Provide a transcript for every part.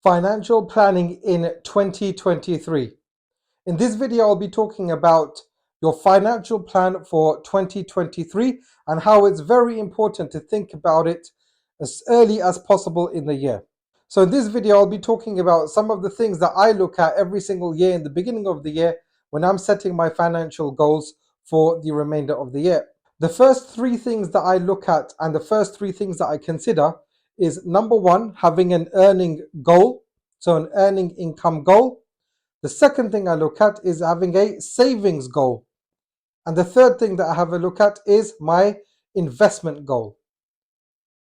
Financial planning in 2023. In this video, I'll be talking about your financial plan for 2023 and how it's very important to think about it as early as possible in the year. So in this video, I'll be talking about some of the things that I look at every single year in the beginning of the year when I'm setting my financial goals for the remainder of the year. The first three things that I look at and the first three things that I consider is number one, having an earning goal, so an earning income goal. The second thing I look at is having a savings goal. And the third thing that I have a look at is my investment goal.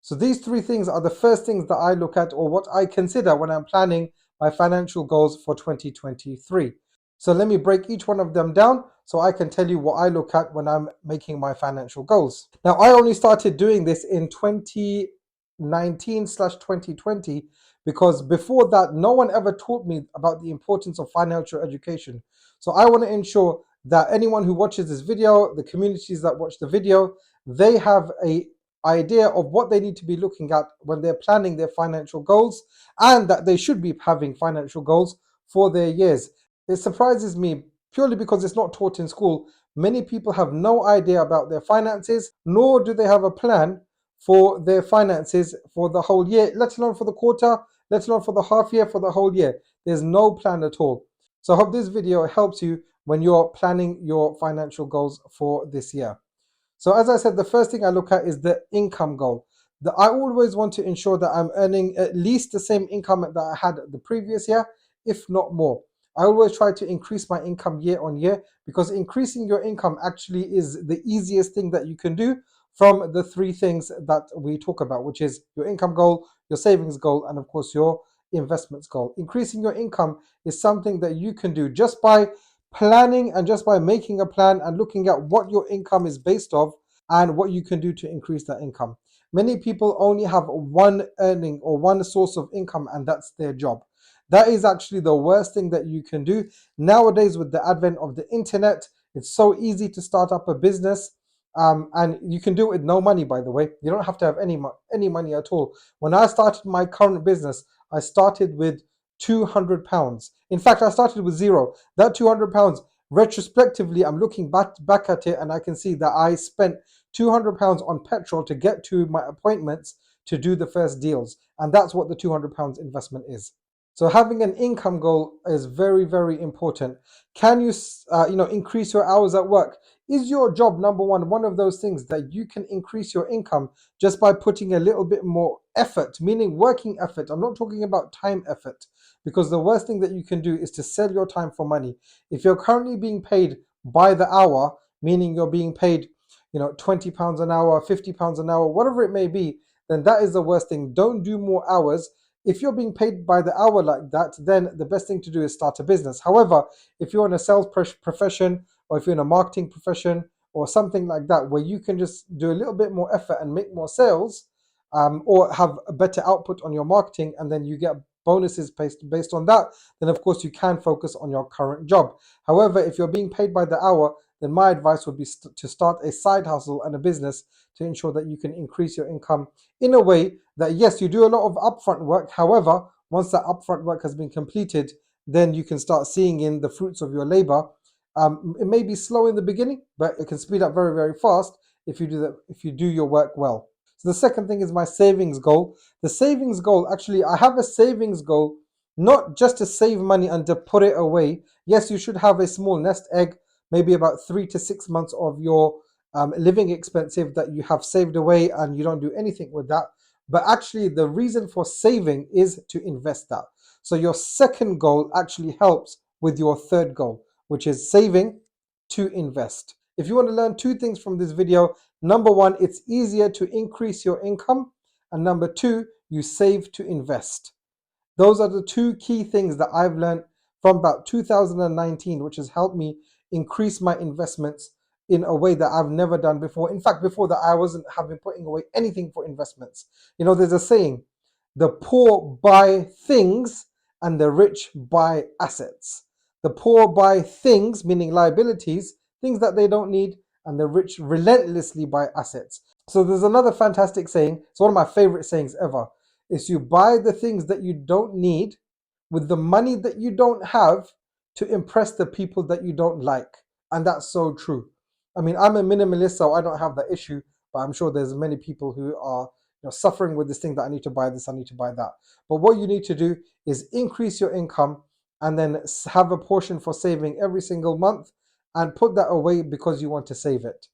So these three things are the first things that I look at or what I consider when I'm planning my financial goals for 2023. So let me break each one of them down so I can tell you what I look at when I'm making my financial goals. Now, I only started doing this in 2019/2020 because before that, no one ever taught me about the importance of financial education. So I want to ensure that anyone who watches this video, the communities that watch the video, they have a idea of what they need to be looking at when they're planning their financial goals, and that they should be having financial goals for their years. It surprises me purely because it's not taught in school. Many people have no idea about their finances, nor do they have a plan for their finances for the whole year, let alone for the quarter, let alone for the half year, for the whole year. There's no plan at all. So I hope this video helps you when you're planning your financial goals for this year. So as I said, the first thing I look at is the income goal. I always want to ensure that I'm earning at least the same income that I had the previous year, if not more. I always try to increase my income year on year because increasing your income actually is the easiest thing that you can do from the three things that we talk about, which is your income goal, your savings goal, and of course your investments goal. Increasing your income is something that you can do just by planning and just by making a plan and looking at what your income is based off and what you can do to increase that income. Many people only have one earning or one source of income, and that's their job. That is actually the worst thing that you can do. Nowadays, with the advent of the internet, it's so easy to start up a business. And you can do it with no money, by the way. You don't have to have any money at all. When I started my current business, I started with £200. In fact, I started with zero. That £200, retrospectively, I'm looking back at it and I can see that I spent £200 on petrol to get to my appointments to do the first deals. And that's what the £200 investment is. So having an income goal is very, very important. Can you, increase your hours at work? Is your job, number one of those things that you can increase your income just by putting a little bit more effort, meaning working effort? I'm not talking about time effort, because the worst thing that you can do is to sell your time for money. If you're currently being paid by the hour, meaning you're being paid, £20 an hour, £50 an hour, whatever it may be, then that is the worst thing. Don't do more hours. If you're being paid by the hour like that, then the best thing to do is start a business. However, if you're in a sales profession, or if you're in a marketing profession or something like that, where you can just do a little bit more effort and make more sales, or have a better output on your marketing, and then you get bonuses based on that, then of course you can focus on your current job. However, if you're being paid by the hour, then my advice would be to start a side hustle and a business to ensure that you can increase your income in a way that, yes, you do a lot of upfront work. However, once that upfront work has been completed, then you can start seeing in the fruits of your labor. It may be slow in the beginning, but it can speed up very, very fast if you do that, if you do your work well. So the second thing is my savings goal. The savings goal, actually, I have a savings goal, not just to save money and to put it away. Yes, you should have a small nest egg, maybe about 3 to 6 months of your living expenses that you have saved away and you don't do anything with that. But actually, the reason for saving is to invest that. So your second goal actually helps with your third goal, which is saving to invest. If you want to learn two things from this video, number one, it's easier to increase your income. And number two, you save to invest. Those are the two key things that I've learned from about 2019, which has helped me increase my investments in a way that I've never done before. In fact, before that, I wasn't having putting away anything for investments. There's a saying, the poor buy things and the rich buy assets. The poor buy things, meaning liabilities, things that they don't need, and the rich relentlessly buy assets. So there's another fantastic saying. It's one of my favorite sayings ever. Is you buy the things that you don't need with the money that you don't have to impress the people that you don't like. And that's so true. I mean, I'm a minimalist, so I don't have that issue, but I'm sure there's many people who are suffering with this thing that I need to buy this, I need to buy that. But what you need to do is increase your income and then have a portion for saving every single month and put that away because you want to save it.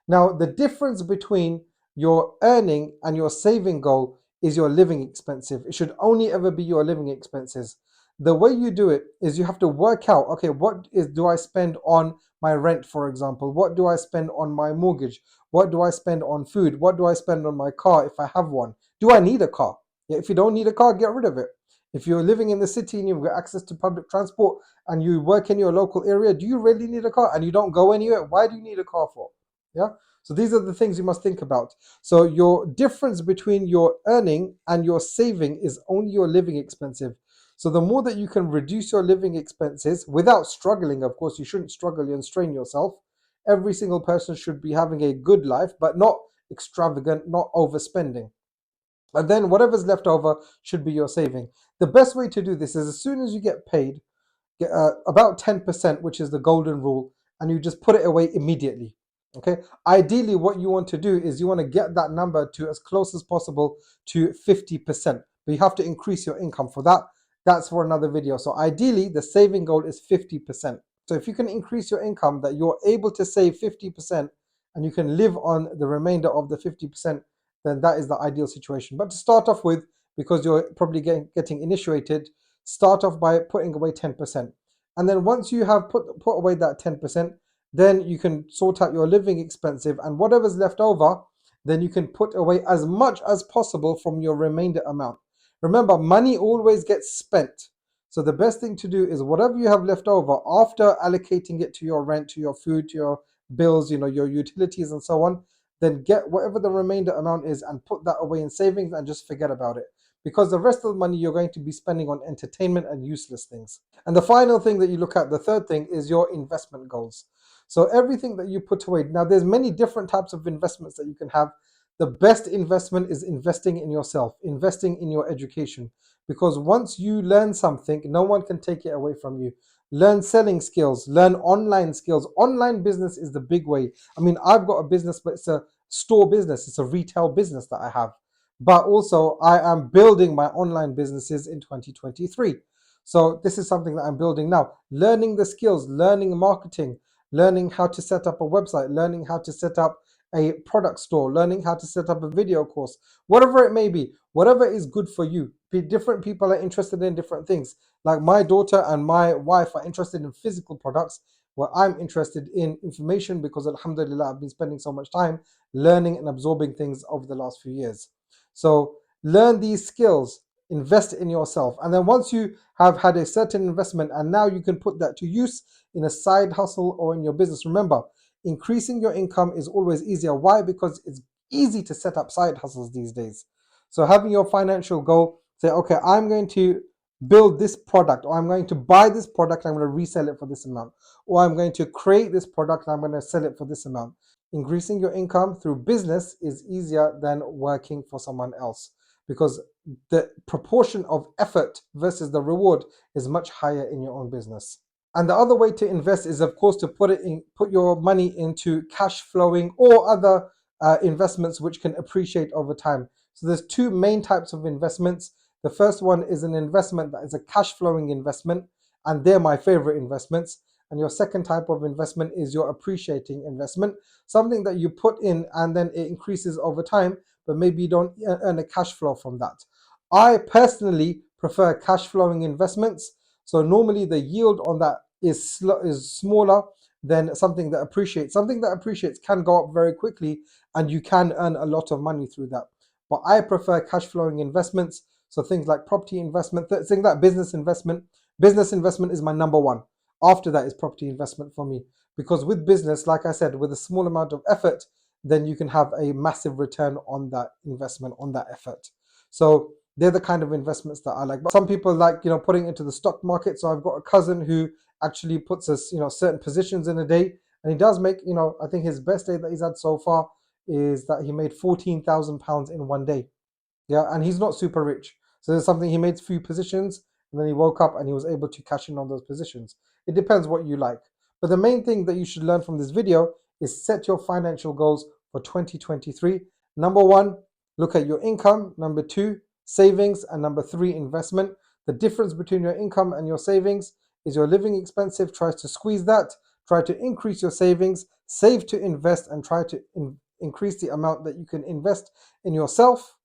Now, the difference between your earning and your saving goal is your living expenses. It should only ever be your living expenses. The way you do it is you have to work out, okay, what do I spend on my rent, for example? What do I spend on my mortgage? What do I spend on food? What do I spend on my car if I have one? Do I need a car? Yeah, if you don't need a car, get rid of it. If you're living in the city and you've got access to public transport and you work in your local area, do you really need a car? And you don't go anywhere, why do you need a car for? Yeah. So these are the things you must think about. So your difference between your earning and your saving is only your living expenses. So the more that you can reduce your living expenses without struggling, of course, you shouldn't struggle and strain yourself. Every single person should be having a good life, but not extravagant, not overspending. And then whatever's left over should be your saving. The best way to do this is as soon as you get paid, get about 10%, which is the golden rule, and you just put it away immediately. Okay. Ideally, what you want to do is you want to get that number to as close as possible to 50%. But you have to increase your income for that. That's for another video. So ideally, the saving goal is 50%. So if you can increase your income that you're able to save 50% and you can live on the remainder of the 50%, then that is the ideal situation. But to start off with, because you're probably getting initiated, start off by putting away 10%. And then once you have put away that 10%, then you can sort out your living expenses, and whatever's left over, then you can put away as much as possible from your remainder amount. Remember, money always gets spent. So the best thing to do is whatever you have left over after allocating it to your rent, to your food, to your bills, your utilities and so on, then get whatever the remainder amount is and put that away in savings and just forget about it. Because the rest of the money you're going to be spending on entertainment and useless things. And the final thing that you look at, the third thing, is your investment goals. So everything that you put away. Now, there's many different types of investments that you can have. The best investment is investing in yourself, investing in your education. Because once you learn something, no one can take it away from you. Learn selling skills, learn online skills. Online business is the big way. I mean, I've got a business, but it's a store business. It's a retail business that I have. But also, I am building my online businesses in 2023. So this is something that I'm building now. Learning the skills, learning marketing, learning how to set up a website, learning how to set up a product store, learning how to set up a video course, whatever it may be, whatever is good for you. Different people are interested in different things. Like my daughter and my wife are interested in physical products, where I'm interested in information because alhamdulillah, I've been spending so much time learning and absorbing things over the last few years. So learn these skills, invest in yourself. And then once you have had a certain investment and now you can put that to use in a side hustle or in your business. Remember, increasing your income is always easier. Why? Because it's easy to set up side hustles these days. So having your financial goal, say, okay, I'm going to build this product, or I'm going to buy this product, I'm going to resell it for this amount, or I'm going to create this product, I'm going to sell it for this amount. Increasing your income through business is easier than working for someone else, because the proportion of effort versus the reward is much higher in your own business. And the other way to invest is, of course, to put your money into cash flowing or other investments which can appreciate over time. So there's two main types of investments. The first one is an investment that is a cash flowing investment, and they're my favorite investments. And your second type of investment is your appreciating investment, something that you put in and then it increases over time, but maybe you don't earn a cash flow from that. I personally prefer cash flowing investments. So normally the yield on that is smaller than something that appreciates. Something that appreciates can go up very quickly and you can earn a lot of money through that. But I prefer cash flowing investments. So things like property investment, things like business investment. Business investment is my number one. After that is property investment for me. Because with business, like I said, with a small amount of effort, then you can have a massive return on that investment, on that effort. So they're the kind of investments that I like. But some people like, putting into the stock market. So I've got a cousin who actually puts us, certain positions in a day, and he does make, I think his best day that he's had so far is that he made £14,000 in one day. Yeah, and he's not super rich. So there's something, he made few positions and then he woke up and he was able to cash in on those positions. It depends what you like. But the main thing that you should learn from this video is set your financial goals for 2023. Number one, look at your income. Number two, savings. And number three, investment. The difference between your income and your savings is your living expensive. Try to squeeze that. Try to increase your savings. Save to invest, and try to increase the amount that you can invest in yourself,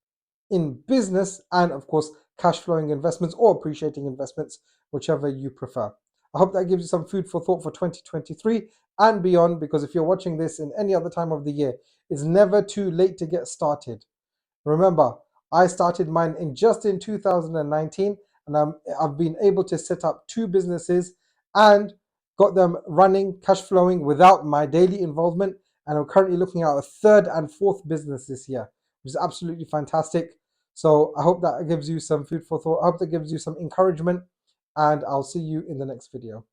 in business, and of course, cash flowing investments or appreciating investments, whichever you prefer. I hope that gives you some food for thought for 2023 and beyond, because if you're watching this in any other time of the year, it's never too late to get started. Remember, I started mine in 2019, and I've been able to set up 2 businesses and got them running, cash flowing without my daily involvement. And I'm currently looking at a 3rd and 4th business this year, which is absolutely fantastic. So I hope that gives you some food for thought. I hope that gives you some encouragement, and I'll see you in the next video.